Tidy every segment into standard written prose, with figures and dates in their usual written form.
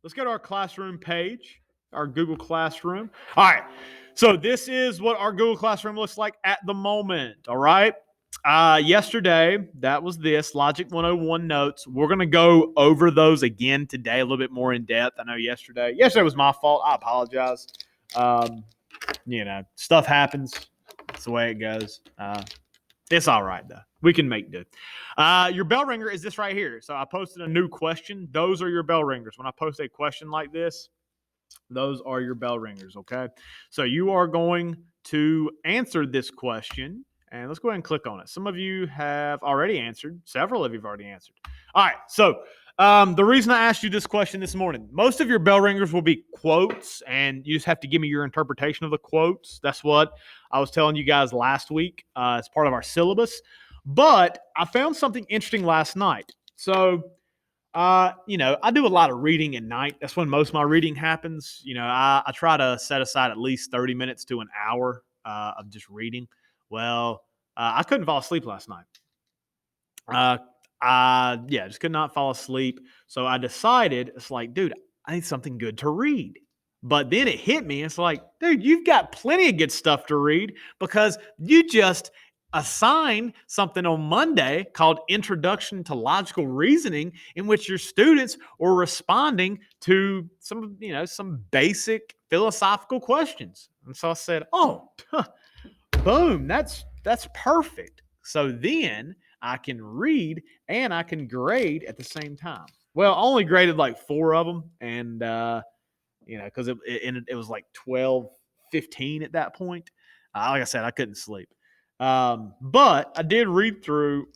let's go to our classroom page, our Google Classroom. All right. So this is what our Google Classroom looks like at the moment. All right. Yesterday, that was this Logic 101 notes. We're going to go over those again today, a little bit more in depth. I know yesterday was my fault. I apologize. Stuff happens. That's the way it goes. It's all right, though. We can make do. Your bell ringer is this right here. So I posted a new question. Those are your bell ringers. When I post a question like this, those are your bell ringers, okay? So you are going to answer this question, and let's go ahead and click on it. Some of you have already answered. Several of you have already answered. All right, so the reason I asked you this question this morning, most of your bell ringers will be quotes, and you just have to give me your interpretation of the quotes. That's what I was telling you guys last week. It's part of our syllabus. But I found something interesting last night. So I do a lot of reading at night. That's when most of my reading happens. I try to set aside at least 30 minutes to an hour of just reading. Well, I couldn't fall asleep last night. I just could not fall asleep. So I decided, it's like, dude, I need something good to read. But then it hit me. It's like, dude, you've got plenty of good stuff to read because you just assigned something on Monday called Introduction to Logical Reasoning, in which your students were responding to some basic philosophical questions. And so I said, oh, boom, that's perfect. So then I can read and I can grade at the same time. Well, I only graded like 4 of them, and because it was like 12:15 at that point. Like I said, I couldn't sleep. But I did read through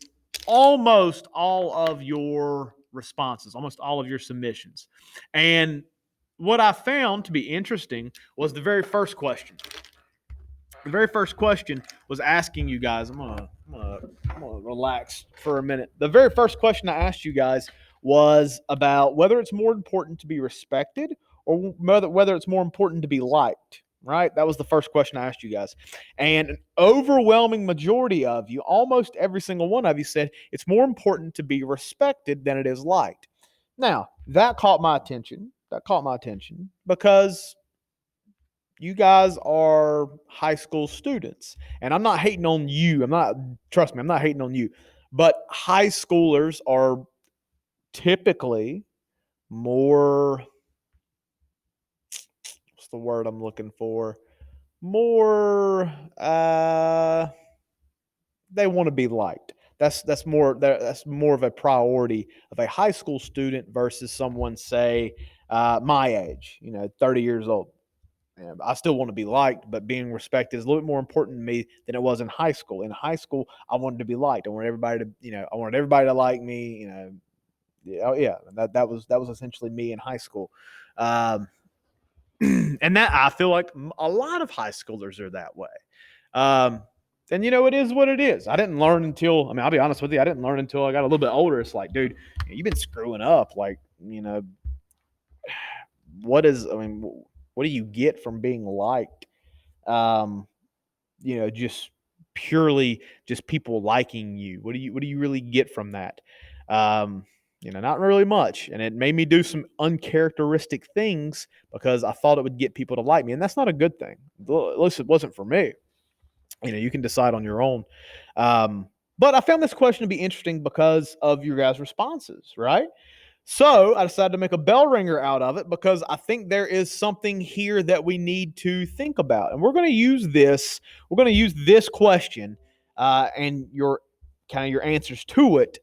almost all of your responses, almost all of your submissions. And what I found to be interesting was the very first question. The very first question was asking you guys, I'm gonna relax for a minute. The very first question I asked you guys was about whether it's more important to be respected or whether it's more important to be liked. Right? That was the first question I asked you guys. And an overwhelming majority of you, almost every single one of you, said it's more important to be respected than it is liked. Now, that caught my attention. Because you guys are high school students. And I'm not hating on you. Trust me, I'm not hating on you. But high schoolers are typically more, what's the word I'm looking for? More, they want to be liked. That's more of a priority of a high school student versus someone, say, my age, 30 years old. I still want to be liked, but being respected is a little bit more important to me than it was in high school. In high school, I wanted to be liked. I wanted everybody to like me. That was essentially me in high school. And that I feel like a lot of high schoolers are that way. And it is what it is. I didn't learn until, I'll be honest with you, I didn't learn until I got a little bit older. It's like, dude, you've been screwing up. Like, what do you get from being liked? Just purely just people liking you. What do you really get from that? Not really much. And it made me do some uncharacteristic things because I thought it would get people to like me. And that's not a good thing. At least it wasn't for me. You can decide on your own. But I found this question to be interesting because of your guys' responses, right? So I decided to make a bell ringer out of it because I think there is something here that we need to think about. And we're going to use this. We're going to use this question and your answers to it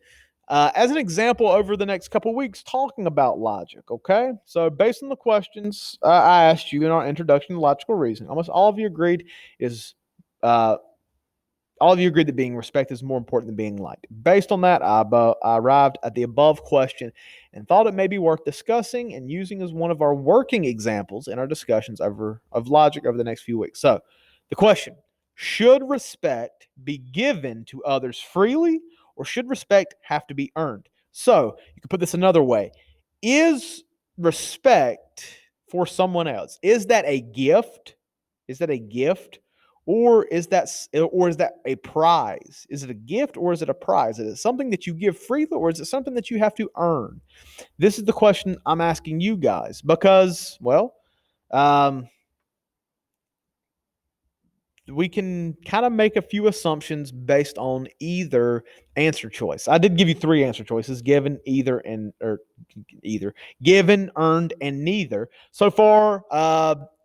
as an example over the next couple of weeks talking about logic, okay? So based on the questions I asked you in our introduction to logical reasoning, almost all of you agreed that being respected is more important than being liked. Based on that, I arrived at the above question and thought it may be worth discussing and using as one of our working examples in our discussions of logic over the next few weeks. So, the question, should respect be given to others freely, or should respect have to be earned? So, you can put this another way. Is respect for someone else, is that a gift? or is that a prize? Is it a gift or is it a prize? Is it something that you give freely or is it something that you have to earn? This is the question I'm asking you guys because, well, um, we can kind of make a few assumptions based on either answer choice. I did give you three answer choices: given, either, and or either, given, earned, and neither. So far,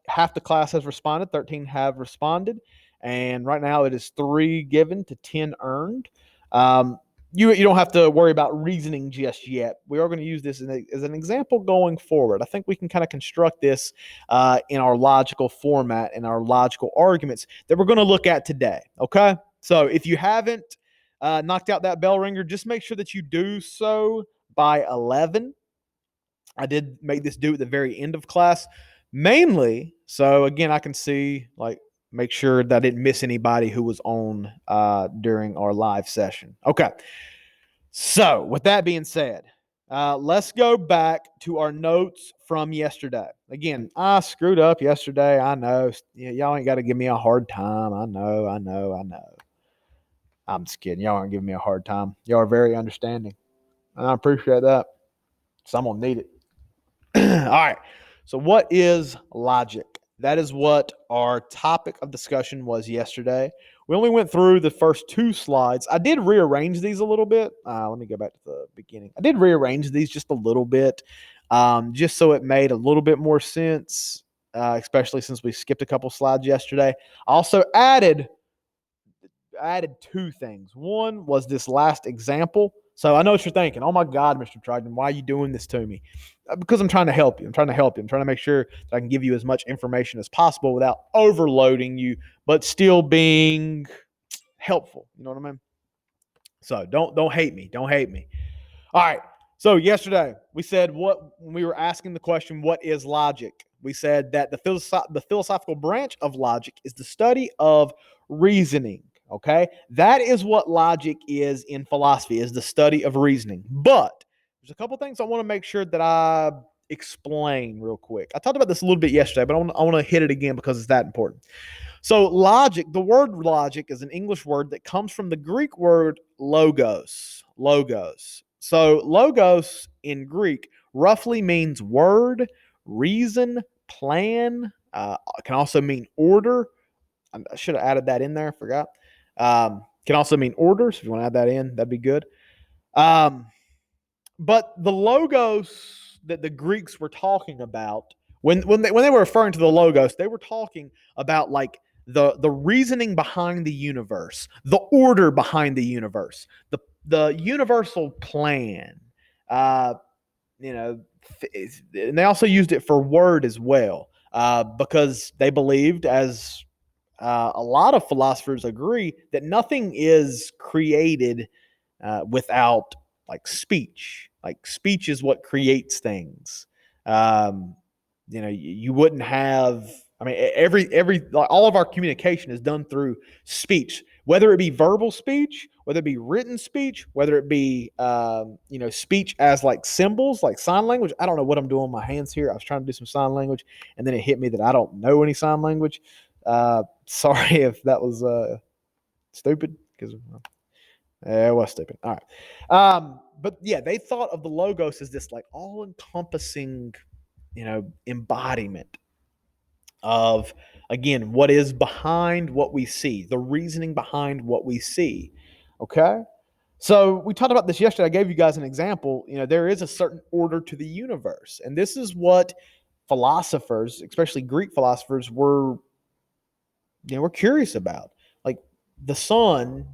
half the class has responded. 13 have responded, and right now it is 3 given to 10 earned. You don't have to worry about reasoning just yet. We are going to use this as an example going forward. I think we can kind of construct this in our logical format and our logical arguments that we're going to look at today. Okay, so if you haven't knocked out that bell ringer, just make sure that you do so by 11. I did make this due at the very end of class, mainly so again I can see make sure that I didn't miss anybody who was on during our live session. Okay, so with that being said, let's go back to our notes from yesterday. Again, I screwed up yesterday. I know. Y'all ain't got to give me a hard time. I know. I'm just kidding. Y'all aren't giving me a hard time. Y'all are very understanding. And I appreciate that. So I'm going to need it. All right. So, what is logic? That is what our topic of discussion was yesterday. We only went through the first 2 slides. I did rearrange these a little bit. Let me go back to the beginning. I did rearrange these just a little bit, just so it made a little bit more sense, especially since we skipped a couple slides yesterday. I also added 2 things. One was this last example. So I know what you're thinking. Oh my God, Mr. Triton, why are you doing this to me? Because I'm trying to help you. I'm trying to make sure that I can give you as much information as possible without overloading you, but still being helpful. You know what I mean? So don't hate me. Don't hate me. All right. So yesterday we said when we were asking the question, what is logic? We said that the philosophical branch of logic is the study of reasoning. Okay, that is what logic is in philosophy, is the study of reasoning. But there's a couple things I want to make sure that I explain real quick. I talked about this a little bit yesterday, but I want to hit it again because it's that important. So logic, the word logic is an English word that comes from the Greek word logos. Logos. So logos in Greek roughly means word, reason, plan. Can also mean order. I should have added that in there. I forgot. Can also mean orders. If you want to add that in, that'd be good. But the logos that the Greeks were talking about when they were referring to the logos, they were talking about like the reasoning behind the universe, the order behind the universe, the universal plan. Uh, you know, and they also used it for word as well, because they believed, as a lot of philosophers agree, that nothing is created without like speech. Like speech is what creates things. Um, you wouldn't have. I mean, all of our communication is done through speech, whether it be verbal speech, whether it be written speech, whether it be speech as like symbols, like sign language. I don't know what I'm doing with my hands here. I was trying to do some sign language, and then it hit me that I don't know any sign language. Sorry if that was stupid, because it was stupid. All right. But yeah, they thought of the logos as this like all-encompassing, embodiment of, again, what is behind what we see, the reasoning behind what we see. Okay? So we talked about this yesterday. I gave you guys an example. There is a certain order to the universe. And this is what philosophers, especially Greek philosophers, were curious about. Like the sun,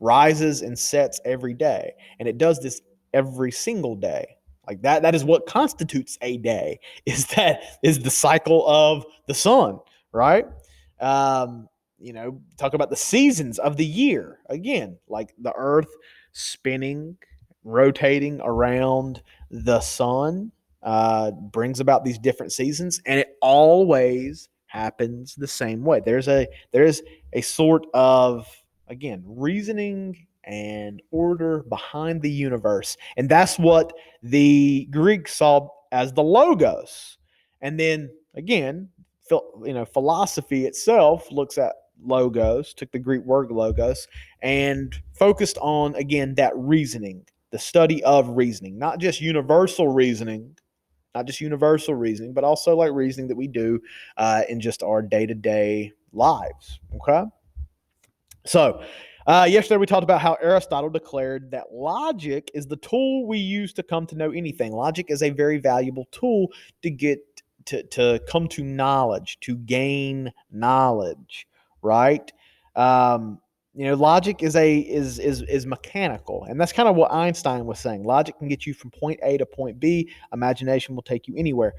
rises and sets every day, and it does this every single day. Like that is what constitutes a day, is the cycle of the sun, right? Talk about the seasons of the year. Again, like the earth spinning, rotating around the sun, brings about these different seasons, and it always happens the same way. There's a sort of, again, reasoning and order behind the universe. And that's what the Greeks saw as the logos. And then again, philosophy itself looks at logos, took the Greek word logos, and focused on, again, that reasoning, the study of reasoning, not just universal reasoning, but also like reasoning that we do in just our day-to-day lives. Okay. So, yesterday we talked about how Aristotle declared that logic is the tool we use to come to know anything. Logic is a very valuable tool to get to come to knowledge, to gain knowledge, right? Logic is mechanical, and that's kind of what Einstein was saying. Logic can get you from point A to point B. Imagination will take you anywhere.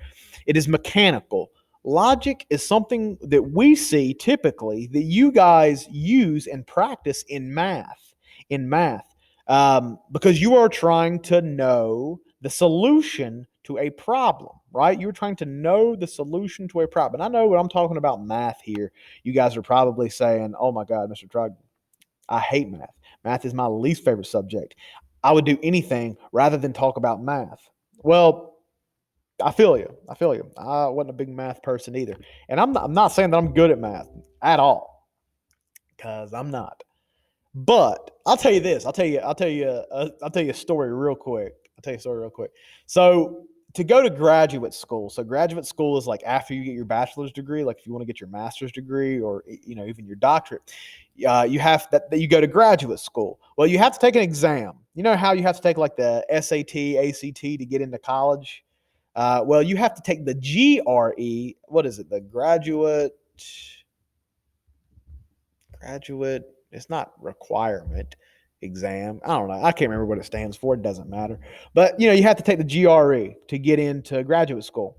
It is mechanical. Logic is something that we see typically that you guys use and practice in math. Because you are trying to know the solution to a problem, right? You're trying to know the solution to a problem. And I know when I'm talking about math here, you guys are probably saying, "Oh my God, Mr. Trug, I hate math. Math is my least favorite subject. I would do anything rather than talk about math." Well, I feel you. I wasn't a big math person either. And I'm not saying that I'm good at math at all, because I'm not. But I'll tell you this. I'll tell you a story real quick. So to go to graduate school. So graduate school is like after you get your bachelor's degree, like if you want to get your master's degree or even your doctorate, you have that you go to graduate school. Well, you have to take an exam. You know how you have to take like the SAT, ACT to get into college? Well, you have to take the GRE. What is it? The graduate. It's not requirement exam. I don't know. I can't remember what it stands for. It doesn't matter. But you have to take the GRE to get into graduate school.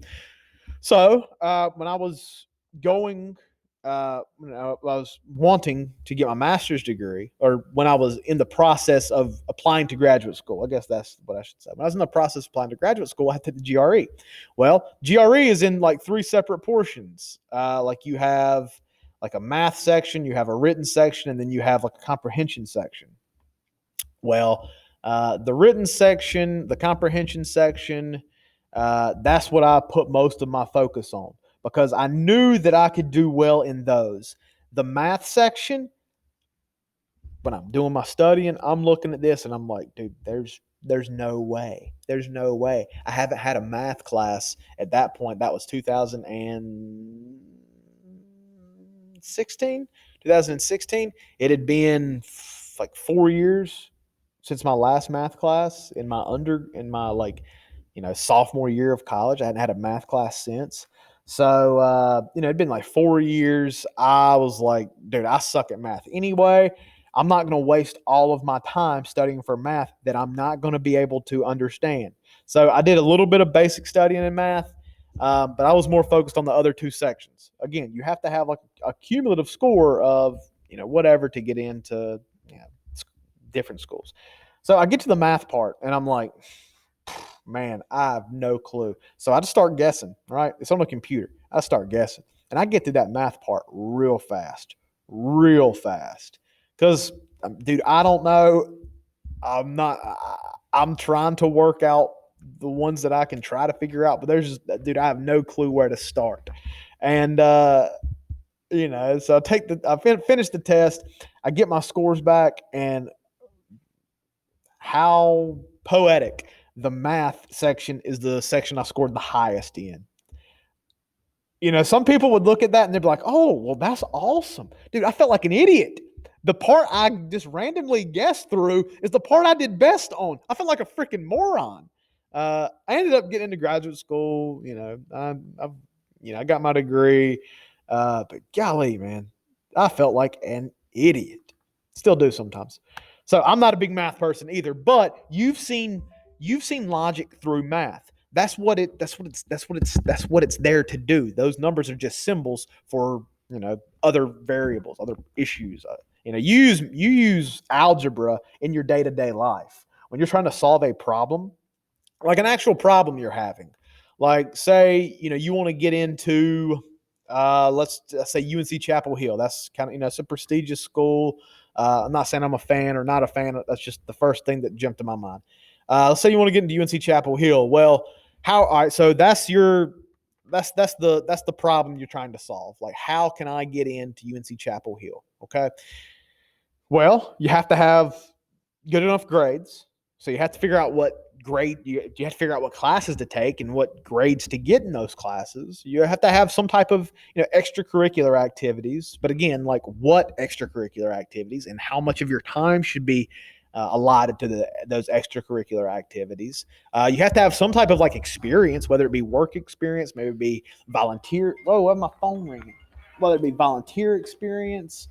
So when I was going, I was wanting to get my master's degree, or when I was in the process of applying to graduate school, I guess that's what I should say. When I was in the process of applying to graduate school, I had to take the GRE. Well, GRE is in like 3 separate portions. Like you have like a math section, you have a written section, and then you have like a comprehension section. Well, the written section, the comprehension section, that's what I put most of my focus on, because I knew that I could do well in those. The math section, when I'm doing my studying, I'm looking at this and I'm like, dude, there's no way. There's no way. I haven't had a math class at that point. That was 2016. It had been like 4 years since my last math class in my sophomore year of college. I hadn't had a math class since. So, it'd been like 4 years. I was like, dude, I suck at math anyway. I'm not going to waste all of my time studying for math that I'm not going to be able to understand. So I did a little bit of basic studying in math, but I was more focused on the other 2 sections. Again, you have to have like a cumulative score of, whatever to get into different schools. So I get to the math part and I'm like, man, I have no clue. So I just start guessing, right? It's on the computer. I start guessing. And I get to that math part real fast. Because, dude, I don't know. I'm trying to work out the ones that I can try to figure out. But dude, I have no clue where to start. And, so I finish the test. I get my scores back, and how poetic. The math section is the section I scored the highest in. Some people would look at that and they'd be like, "Oh, well, that's awesome." Dude, I felt like an idiot. The part I just randomly guessed through is the part I did best on. I felt like a freaking moron. I ended up getting into graduate school. I got my degree. But golly, man, I felt like an idiot. Still do sometimes. So I'm not a big math person either, but you've seen logic through math. That's what it's there to do. Those numbers are just symbols for, other variables, other issues. You use algebra in your day-to-day life. When you're trying to solve a problem, like an actual problem you're having. Like say, you want to get into let's say UNC Chapel Hill. That's kind of, it's a prestigious school. I'm not saying I'm a fan or not a fan. That's just the first thing that jumped to my mind. Let's say you want to get into UNC Chapel Hill. Well, all right, so that's your the problem you're trying to solve. Like, how can I get into UNC Chapel Hill? Okay. Well, you have to have good enough grades. So you have to figure out what grade you have to figure out what classes to take and what grades to get in those classes. You have to have some type of extracurricular activities. But again, like what extracurricular activities and how much of your time should be allotted to those extracurricular activities. You have to have some type of like experience, whether it be work experience, maybe it be volunteer. Whoa, why my phone ringing? Whether it be volunteer experience.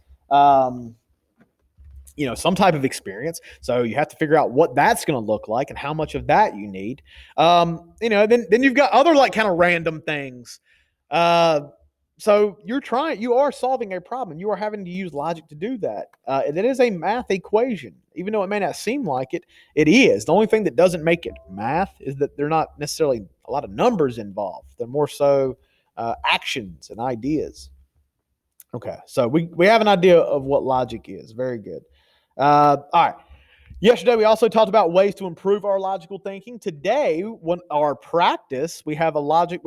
Some type of experience. So you have to figure out what that's going to look like and how much of that you need. Then you've got other like kind of random things. So you are solving a problem. You are having to use logic to do that. It is a math equation, even though it may not seem like it. It is. The only thing that doesn't make it math is that they're not necessarily a lot of numbers involved. They're more so actions and ideas. Okay, so we have an idea of what logic is. Very good. All right. Yesterday, we also talked about ways to improve our logical thinking. Today, when our practice, we have logic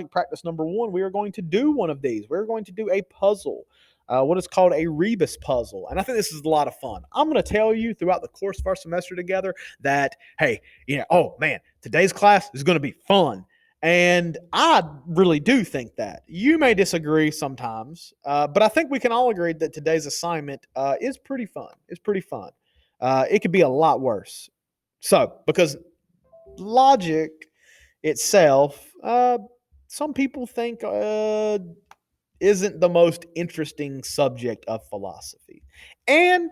practice number 1. We are going to do one of these. We're going to do a puzzle, what is called a rebus puzzle. And I think this is a lot of fun. I'm going to tell you throughout the course of our semester together that, hey, oh man, today's class is going to be fun. And I really do think that. You may disagree sometimes, but I think we can all agree that today's assignment is pretty fun. It's pretty fun. It could be a lot worse. So, because logic itself, some people think isn't the most interesting subject of philosophy. And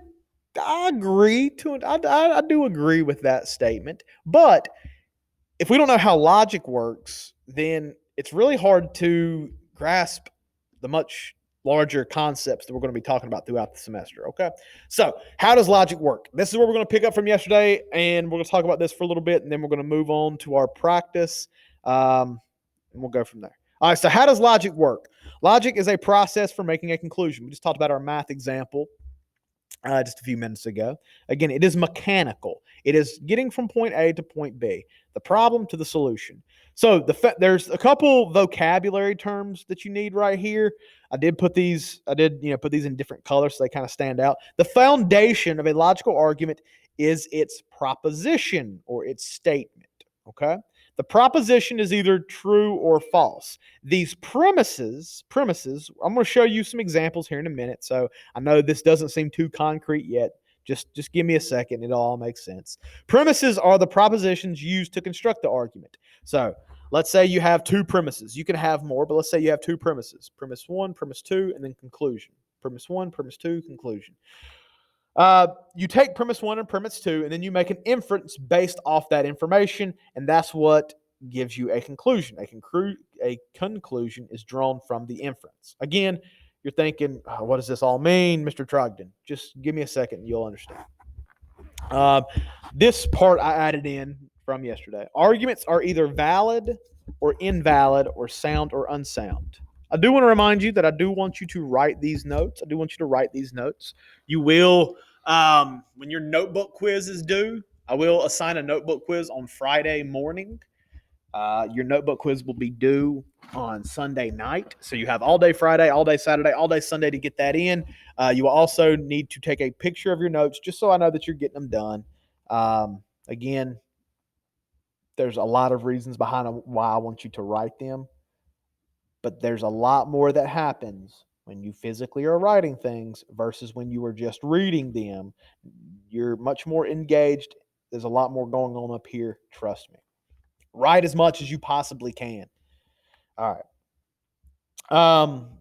I agree to it. I do agree with that statement. But if we don't know how logic works, then it's really hard to grasp the much larger concepts that we're going to be talking about throughout the semester. Okay. So how does logic work? This is where we're going to pick up from yesterday, and we're going to talk about this for a little bit, and then we're going to move on to our practice. And we'll go from there. All right. So how does logic work? Logic is a process for making a conclusion. We just talked about our math example just a few minutes ago. Again, it is mechanical. It is getting from point A to point B, the problem to the solution. So there's a couple vocabulary terms that you need right here. I did put these in different colors so they kind of stand out. The foundation of a logical argument is its proposition or its statement. Okay. The proposition is either true or false. These premises, I'm going to show you some examples here in a minute. So I know this doesn't seem too concrete yet. Just give me a second. It'll all make sense. Premises are the propositions used to construct the argument. So let's say you have 2 premises. You can have more, but let's say you have 2 premises. Premise 1, premise 2, and then conclusion. Premise 1, premise 2, conclusion. You take premise 1 and premise 2, and then you make an inference based off that information, and that's what gives you a conclusion. A conclusion is drawn from the inference. Again, you're thinking, what does this all mean, Mr. Trogdon? Just give me a second and you'll understand. This part I added in from yesterday. Arguments are either valid or invalid or sound or unsound. I do want to remind you that I do want you to write these notes. You will, when your notebook quiz is due, I will assign a notebook quiz on Friday morning. Your notebook quiz will be due on Sunday night. So you have all day Friday, all day Saturday, all day Sunday to get that in. You will also need to take a picture of your notes just so I know that you're getting them done. Again, there's a lot of reasons behind why I want you to write them. But there's a lot more that happens when you physically are writing things versus when you are just reading them. You're much more engaged. There's a lot more going on up here. Trust me. Write as much as you possibly can. All right.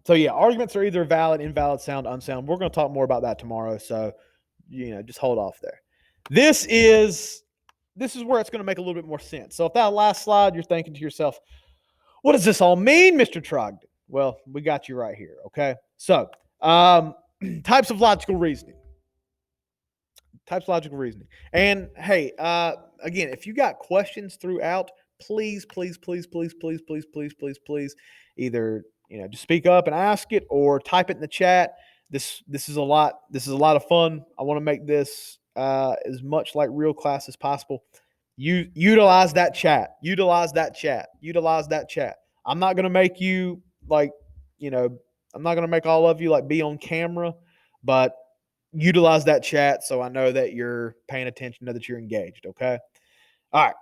So yeah, arguments are either valid, invalid, sound, unsound. We're going to talk more about that tomorrow. So, just hold off there. This is where it's going to make a little bit more sense. So if that last slide, you're thinking to yourself, what does this all mean, Mr. Trogdon? Well, we got you right here. Okay. So, types of logical reasoning. And hey, again, if you got questions throughout, please, either just speak up and ask it, or type it in the chat. This is a lot of fun. I want to make this as much like real class as possible. Utilize that chat. I'm not going to make you like, you know, I'm not going to make all of you like be on camera, but utilize that chat so I know that you're paying attention, know that you're engaged. Okay. All right.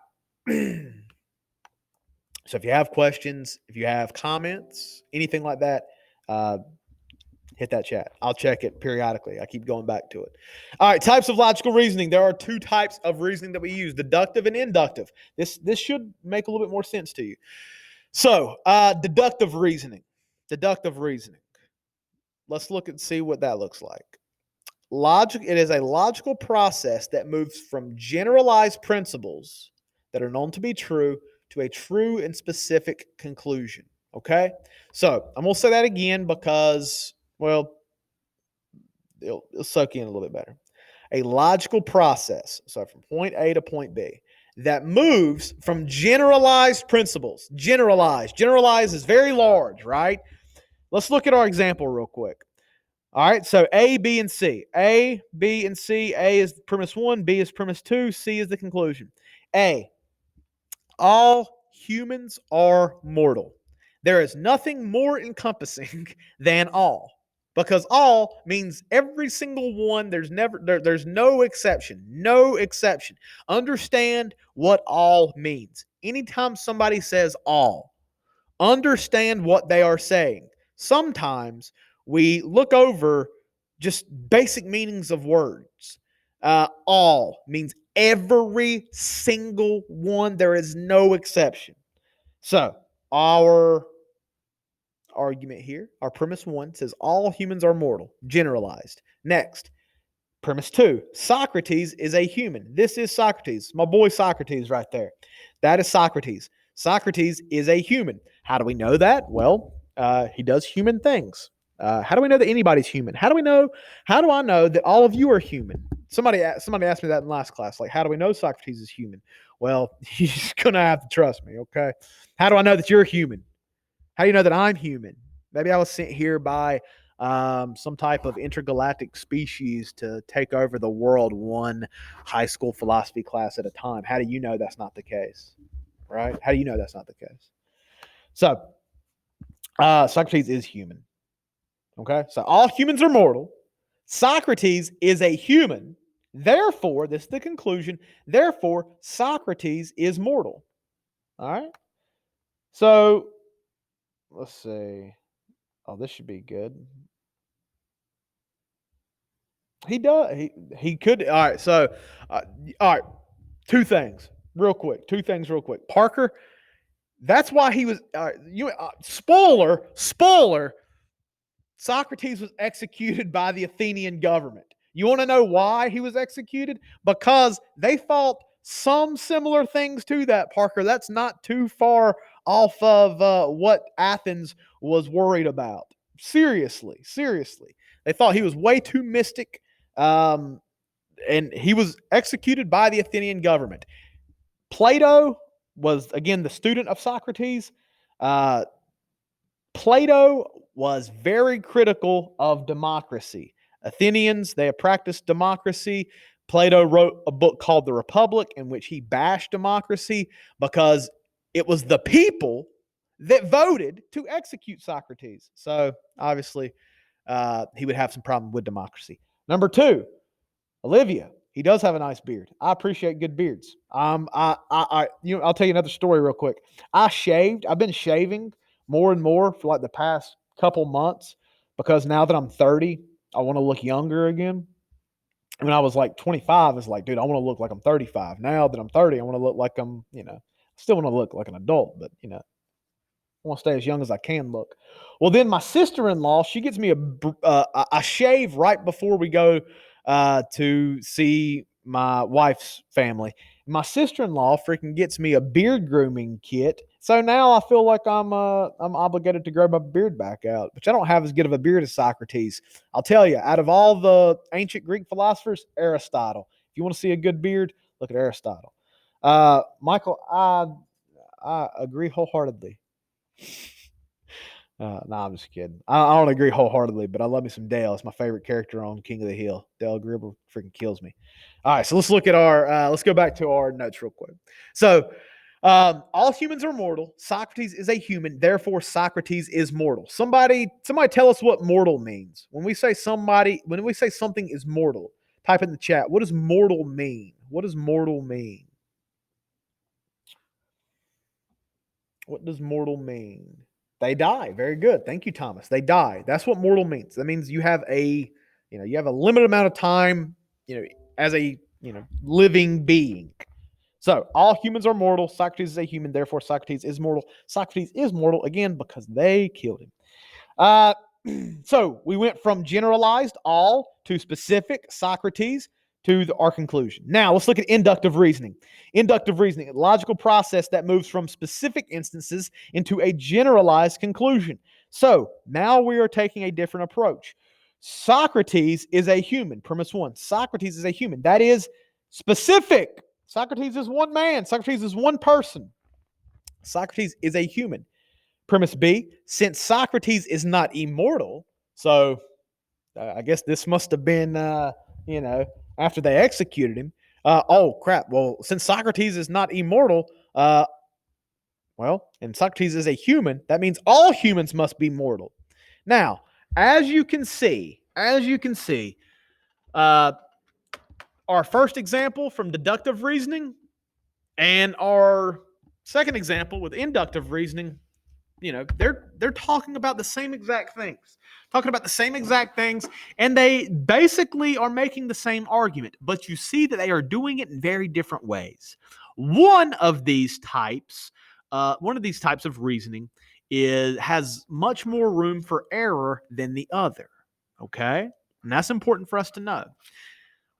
So if you have questions, if you have comments, anything like that, uh, hit that chat. I'll check it periodically. I keep going back to it. All right, types of logical reasoning. There are two types of reasoning that we use: deductive and inductive. This should make a little bit more sense to you. So, deductive reasoning. Deductive reasoning. Let's look and see what that looks like. Logic. It is a logical process that moves from generalized principles that are known to be true to a true and specific conclusion. Okay, so I'm gonna say that again because, well, it'll soak in a little bit better. A logical process, so from point A to point B, that moves from generalized principles. Generalized is very large, right? Let's look at our example real quick. All right, so A, B, and C. A, B, and C. A is premise 1, B is premise 2, C is the conclusion. A, all humans are mortal. There is nothing more encompassing than all, because all means every single one. There's no exception. No exception. Understand what all means. Anytime somebody says all, understand what they are saying. Sometimes we look over just basic meanings of words. All means every single one. There is no exception. So, our argument here, our premise 1 says all humans are mortal, generalized. Next, premise 2, Socrates is a human. This is Socrates, my boy Socrates right there. That is Socrates. Socrates is a human. How do we know that? Well, he does human things. How do we know that anybody's human? How do we know? How do I know that all of you are human? Somebody asked me that in last class. Like, how do we know Socrates is human? Well, you're just gonna have to trust me, okay? How do I know that you're human? How do you know that I'm human? Maybe I was sent here by some type of intergalactic species to take over the world one high school philosophy class at a time. How do you know that's not the case? Right? How do you know that's not the case? So, Socrates is human. Okay? So, all humans are mortal. Socrates is a human. Therefore, this is the conclusion. Therefore, Socrates is mortal. All right? So, let's see. Oh, this should be good. He does. He could. All right. So, all right. Two things, real quick. Parker. That's why he was. Spoiler. Socrates was executed by the Athenian government. You want to know why he was executed? Because they thought some similar things to that, Parker. That's not too far off of what Athens was worried about. Seriously. They thought he was way too mystic, and he was executed by the Athenian government. Plato was, again, the student of Socrates. Plato was very critical of democracy. Athenians, they have practiced democracy. Plato wrote a book called The Republic in which he bashed democracy because it was the people that voted to execute Socrates. So obviously, he would have some problem with democracy. Number 2, Olivia. He does have a nice beard. I appreciate good beards. I'll tell you another story real quick. I've been shaving more and more for like the past couple months because now that I'm 30, I want to look younger again. When I was like 25, it's like, dude, I want to look like I'm 35. Now that I'm 30, I want to look like I'm, still want to look like an adult, but I want to stay as young as I can look. Well, then my sister-in-law, she gets me a shave right before we go to see my wife's family. My sister-in-law freaking gets me a beard grooming kit. So now I feel like I'm obligated to grow my beard back out, which I don't have as good of a beard as Socrates. I'll tell you, out of all the ancient Greek philosophers, Aristotle. If you want to see a good beard, look at Aristotle. Michael, I agree wholeheartedly. I'm just kidding. I don't agree wholeheartedly, but I love me some Dale. It's my favorite character on King of the Hill. Dale Gribble freaking kills me. All right, so let's look at let's go back to our notes real quick. So, All humans are mortal. Socrates is a human, therefore Socrates is mortal. Somebody tell us what mortal means. When we say something is mortal, type in the chat. What does mortal mean? What does mortal mean? What does mortal mean? They die. Very good. Thank you, Thomas. They die. That's what mortal means. That means you have a limited amount of time, as a, living being. So all humans are mortal. Socrates is a human, therefore Socrates is mortal. Socrates is mortal again because they killed him. So we went from generalized all to specific Socrates to our conclusion. Now let's look at inductive reasoning. Inductive reasoning, a logical process that moves from specific instances into a generalized conclusion. So now we are taking a different approach. Socrates is a human. Premise one, Socrates is a human. That is specific. Socrates is one man. Socrates is one person. Socrates is a human. Premise B, since Socrates is not immortal, so I guess this must have been, after they executed him. Oh, crap. Well, since Socrates is not immortal, and Socrates is a human, that means all humans must be mortal. Now, as you can see, our first example from deductive reasoning and our second example with inductive reasoning, they're talking about the same exact things. And they basically are making the same argument, but you see that they are doing it in very different ways. One of these types of reasoning has much more room for error than the other. Okay? And that's important for us to know.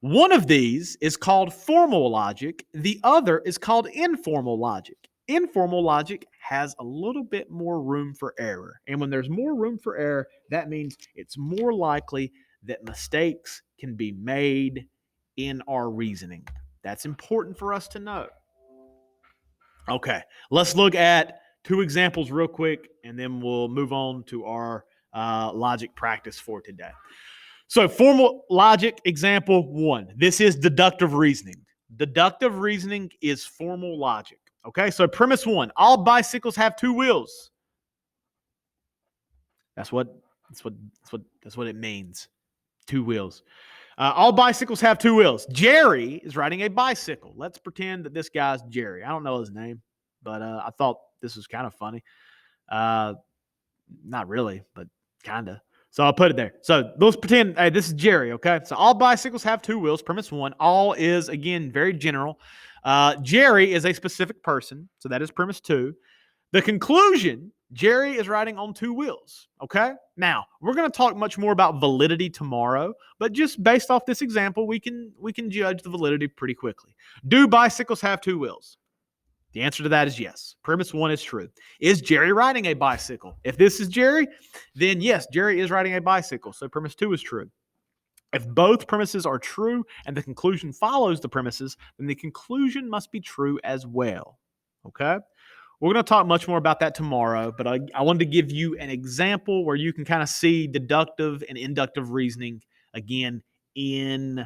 One of these is called formal logic. The other is called informal logic. Informal logic has a little bit more room for error. And when there's more room for error, that means it's more likely that mistakes can be made in our reasoning. That's important for us to know. Okay, let's look at two examples real quick, and then we'll move on to our logic practice for today. So formal logic example 1. This is deductive reasoning. Deductive reasoning is formal logic. Okay, so premise 1, all bicycles have 2 wheels. That's what it means. 2 wheels. All bicycles have 2 wheels. Jerry is riding a bicycle. Let's pretend that this guy's Jerry. I don't know his name, but I thought this was kind of funny. Not really, but kind of. So I'll put it there. So let's pretend, hey, this is Jerry, okay? So all bicycles have 2 wheels. Premise 1. All is, again, very general. Jerry is a specific person. So that is premise 2. The conclusion, Jerry is riding on 2 wheels, okay? Now, we're going to talk much more about validity tomorrow, but just based off this example, we can judge the validity pretty quickly. Do bicycles have 2 wheels? The answer to that is yes. Premise 1 is true. Is Jerry riding a bicycle? If this is Jerry, then yes, Jerry is riding a bicycle. So premise 2 is true. If both premises are true and the conclusion follows the premises, then the conclusion must be true as well. Okay? We're going to talk much more about that tomorrow, but I wanted to give you an example where you can kind of see deductive and inductive reasoning again you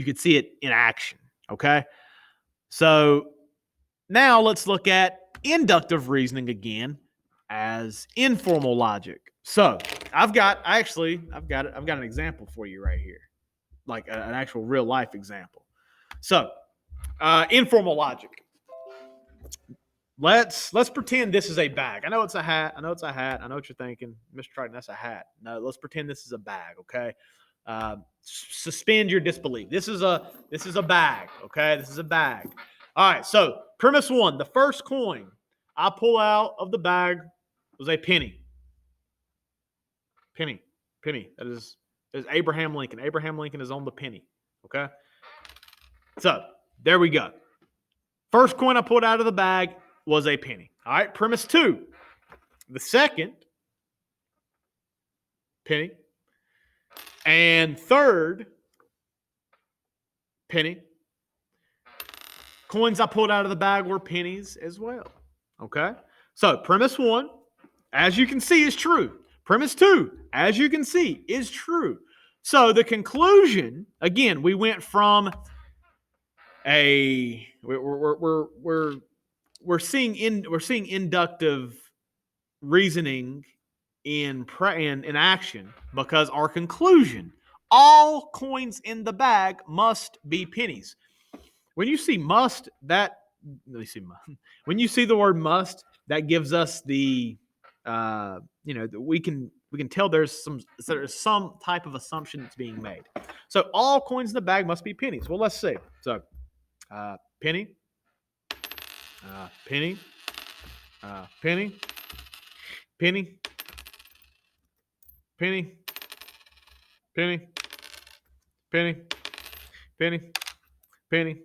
could see it in action. Okay, so now let's look at inductive reasoning again as informal logic. So I've got an example for you right here, like an actual real life example. So informal logic. Let's pretend this is a bag. I know it's a hat. I know what you're thinking, Mr. Triton. That's a hat. No, let's pretend this is a bag. Okay. Suspend your disbelief. This is a bag. Okay, this is a bag. All right. So premise 1: the first coin I pull out of the bag was a penny. Penny. That is Abraham Lincoln. Abraham Lincoln is on the penny. Okay. So there we go. First coin I pulled out of the bag was a penny. All right. Premise 2: the second penny. And third penny. Coins I pulled out of the bag were pennies as well. Okay? So premise 1, as you can see, is true. Premise 2, as you can see, is true. So the conclusion, again, we went from we're seeing inductive reasoning in action because our conclusion, all coins in the bag must be pennies. When you see must, that let me see. When you see the word must, that gives us the we can tell there's some type of assumption that's being made. So all coins in the bag must be pennies. Well, let's see. So penny, penny, penny, penny, penny, penny, penny, penny, penny,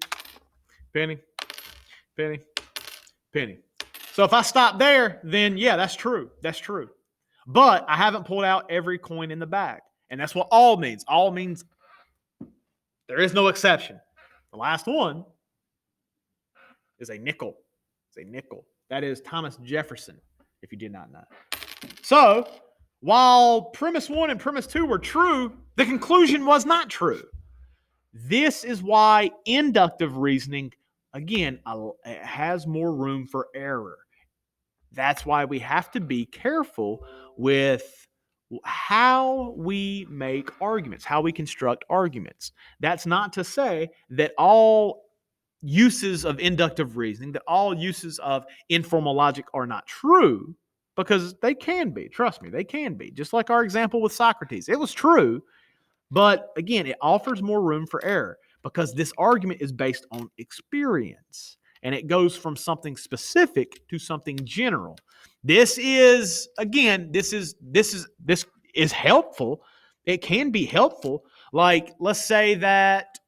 penny, penny, penny. So if I stop there, then yeah, that's true. That's true. But I haven't pulled out every coin in the bag. And that's what all means. All means there is no exception. The last one is a nickel. It's a nickel. That is Thomas Jefferson, if you did not know. So while premise 1 and premise 2 were true, the conclusion was not true. This is why inductive reasoning, again, has more room for error. That's why we have to be careful with how we make arguments, how we construct arguments. That's not to say that all uses of inductive reasoning, that all uses of informal logic are not true, because they can be. Trust me, they can be. Just like our example with Socrates. It was true, but again, it offers more room for error because this argument is based on experience and it goes from something specific to something general. This is helpful. It can be helpful. Like, let's say that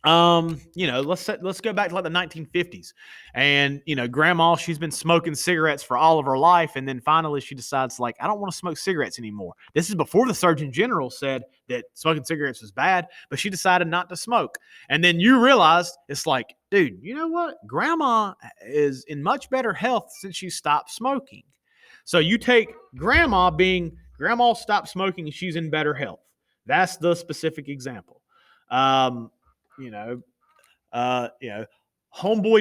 let's go back to like the 1950s, and grandma, she's been smoking cigarettes for all of her life, and then finally she decides, like, I don't want to smoke cigarettes anymore. This is before the Surgeon General said that smoking cigarettes was bad, but she decided not to smoke. And then you realized, it's like, dude, you know what? Grandma is in much better health since she stopped smoking. So you take grandma stopped smoking and she's in better health. That's the specific example. Homeboy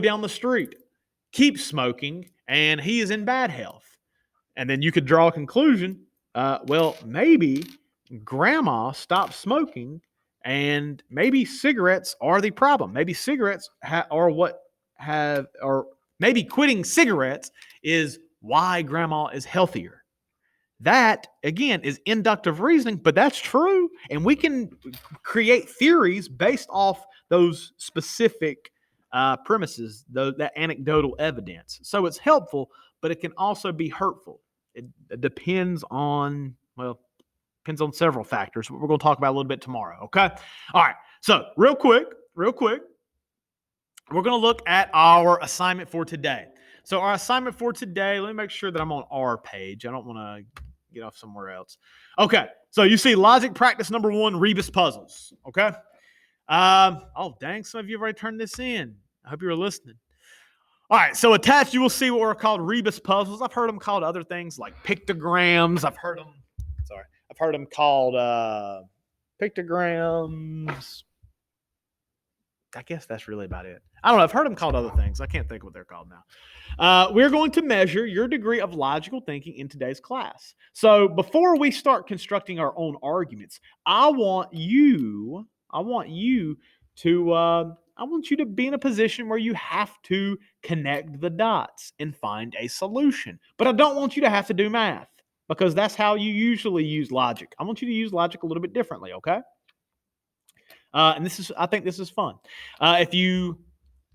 down the street keeps smoking and he is in bad health. And then you could draw a conclusion. Well, maybe grandma stopped smoking and maybe cigarettes are the problem. Maybe cigarettes or maybe quitting cigarettes is why grandma is healthier. That, again, is inductive reasoning, but that's true. And we can create theories based off those specific premises, that anecdotal evidence. So it's helpful, but it can also be hurtful. It depends on several factors. We're going to talk about a little bit tomorrow, okay? All right. So real quick, we're going to look at our assignment for today. So our assignment for today, let me make sure that I'm on our page. I don't want to get off somewhere else. Okay, so you see logic practice number 1, rebus puzzles. Okay. Oh, dang, some of you have already turned this in. I hope you were listening. All right, so attached you will see what are called rebus puzzles. I've heard them called other things like pictograms. I've heard them called pictograms. I guess that's really about it. I don't know. I've heard them called other things. I can't think what they're called now. We're going to measure your degree of logical thinking in today's class. So before we start constructing our own arguments, I want you to be in a position where you have to connect the dots and find a solution. But I don't want you to have to do math, because that's how you usually use logic. I want you to use logic a little bit differently, okay? And I think this is fun.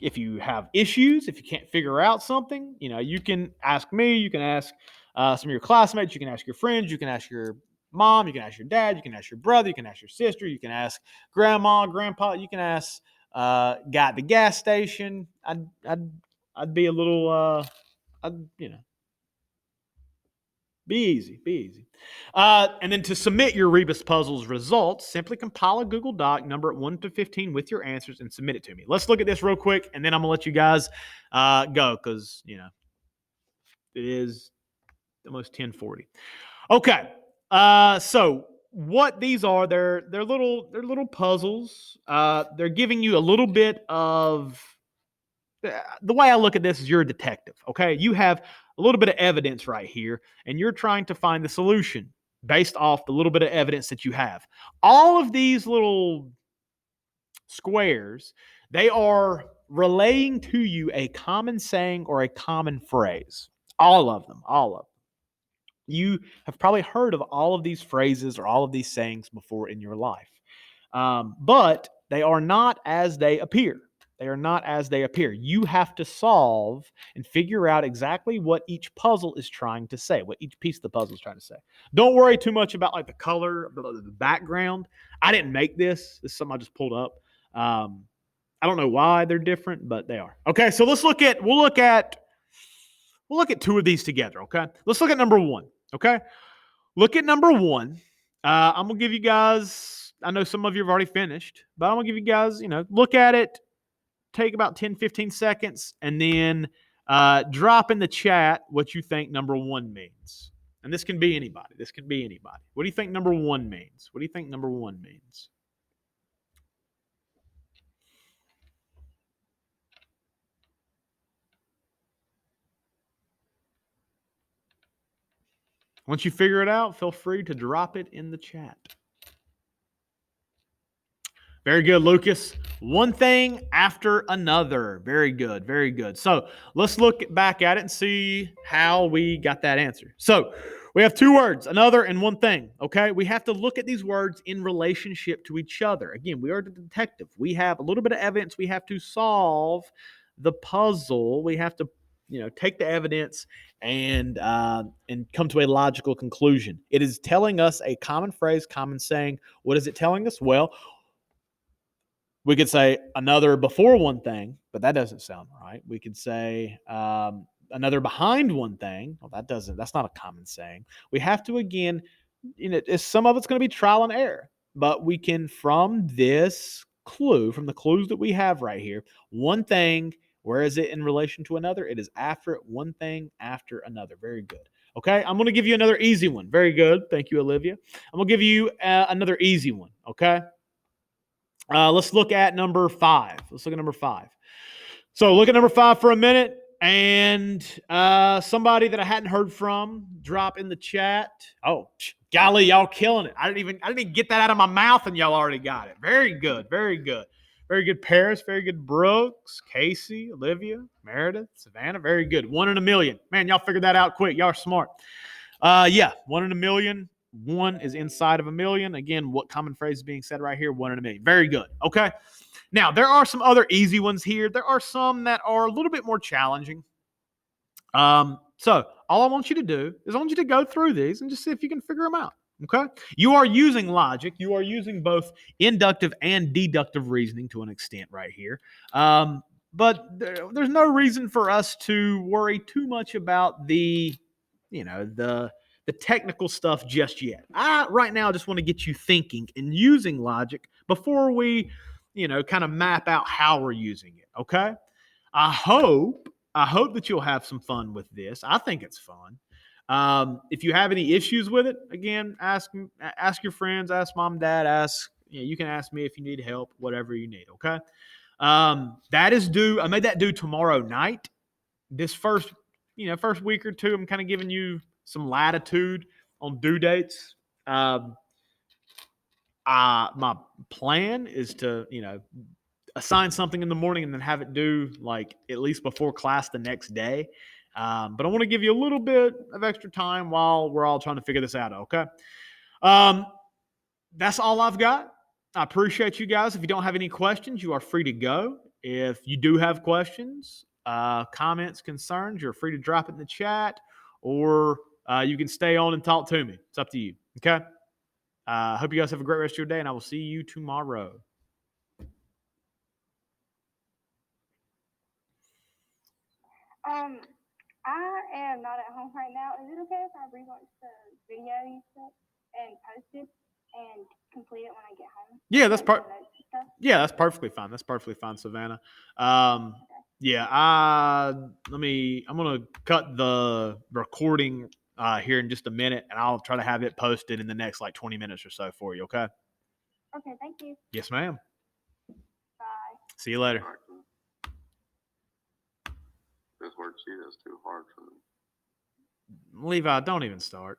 If you have issues, if you can't figure out something, you can ask me, you can ask some of your classmates, you can ask your friends, you can ask your mom, you can ask your dad, you can ask your brother, you can ask your sister, you can ask grandma, grandpa, you can ask guy at the gas station. I'd be a little, be easy. And then to submit your Rebus Puzzles results, simply compile a Google Doc, number it 1 to 15 with your answers, and submit it to me. Let's look at this real quick, and then I'm going to let you guys go, because, it is almost 10:40. Okay, so what these are, they're little puzzles. They're giving you a little bit of the way I look at this is you're a detective. Okay, you have a little bit of evidence right here, and you're trying to find the solution based off the little bit of evidence that you have. All of these little squares, they are relaying to you a common saying or a common phrase. All of them, all of them. You have probably heard of all of these phrases or all of these sayings before in your life. But they are not as they appear. They are not as they appear. You have to solve and figure out exactly what each puzzle is trying to say, what each piece of the puzzle is trying to say. Don't worry too much about like the color, the background. I didn't make this. This is something I just pulled up. I don't know why they're different, but they are. Okay, so we'll look at two of these together. Okay, let's look at number one. Okay, look at number one. I'm gonna give you guys. I know some of you have already finished, but I'm gonna give you guys. Look at it. Take about 10, 15 seconds, and then drop in the chat what you think number one means. And this can be anybody. This can be anybody. What do you think number one means? What do you think number one means? Once you figure it out, feel free to drop it in the chat. Very good, Lucas. One thing after another. Very good, very good. So let's look back at it and see how we got that answer. So we have two words, another and one thing, okay? We have to look at these words in relationship to each other. Again, we are the detective. We have a little bit of evidence. We have to solve the puzzle. We have to, take the evidence and come to a logical conclusion. It is telling us a common phrase, common saying. What is it telling us? Well, we could say another before one thing, but that doesn't sound right. We could say another behind one thing. Well, that's not a common saying. We have to, again, some of it's going to be trial and error, but we can, from this clue, from the clues that we have right here, one thing, where is it in relation to another? It is after it, one thing after another. Very good. Okay, I'm going to give you another easy one. Very good. Thank you, Olivia. I'm going to give you another easy one. Okay. Let's look at number 5. Let's look at number 5. So look at number 5 for a minute, and somebody that I hadn't heard from, drop in the chat. Oh, golly, y'all killing it! I didn't even get that out of my mouth, and y'all already got it. Very good, very good, very good. Paris, very good. Brooks, Casey, Olivia, Meredith, Savannah, very good. 1 in a million. Man, y'all figured that out quick. Y'all are smart. Yeah, 1 in a million. 1 is inside of a million. Again, what common phrase is being said right here? 1 in a million. Very good. Okay. Now, there are some other easy ones here. There are some that are a little bit more challenging. So all I want you to do is I want you to go through these and just see if you can figure them out. Okay. You are using logic. You are using both inductive and deductive reasoning to an extent right here. But there's no reason for us to worry too much about the technical stuff just yet. I right now just want to get you thinking and using logic before we, kind of map out how we're using it. Okay. I hope that you'll have some fun with this. I think it's fun. If you have any issues with it, again, ask your friends, ask mom, dad, you can ask me if you need help, whatever you need. Okay. That is due. I made that due tomorrow night. This first week or two, I'm kind of giving you some latitude on due dates. My plan is to, assign something in the morning and then have it due like at least before class the next day. But I want to give you a little bit of extra time while we're all trying to figure this out. Okay. That's all I've got. I appreciate you guys. If you don't have any questions, you are free to go. If you do have questions, comments, concerns, you're free to drop it in the chat, or you can stay on and talk to me. It's up to you. Okay. Hope you guys have a great rest of your day, and I will see you tomorrow. I am not at home right now. Is it okay if I rewatch the video you sent and post it and complete it when I get home? Yeah, that's perfectly fine. That's perfectly fine, Savannah. Yeah, I'm gonna cut the recording here in just a minute, and I'll try to have it posted in the next like 20 minutes or so for you. Okay? Okay, thank you. Yes, ma'am. Bye. See you later. This worksheet is too hard for me. Levi, don't even start.